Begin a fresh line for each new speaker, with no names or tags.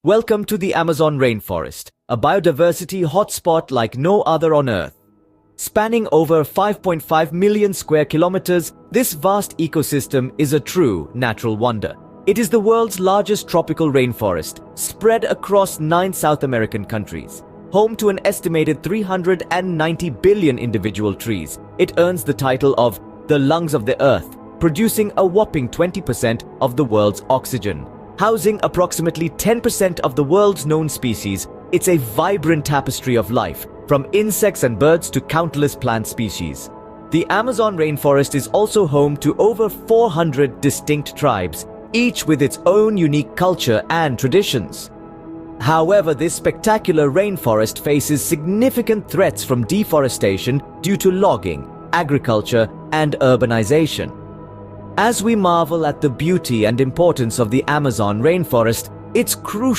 Welcome to the Amazon rainforest, a biodiversity hotspot like no other on Earth. Spanning over 5.5 million square kilometers, this vast ecosystem is a true natural wonder. It is the world's largest tropical rainforest, spread across 9 South American countries. Home to an estimated 390 billion individual trees, it earns the title of the lungs of the Earth, producing a whopping 20% of the world's oxygen. Housing approximately 10% of the world's known species, it's a vibrant tapestry of life, from insects and birds to countless plant species. The Amazon rainforest is also home to over 400 distinct tribes, each with its own unique culture and traditions. However, this spectacular rainforest faces significant threats from deforestation due to logging, agriculture, and urbanization. As we marvel at the beauty and importance of the Amazon rainforest, it's crucial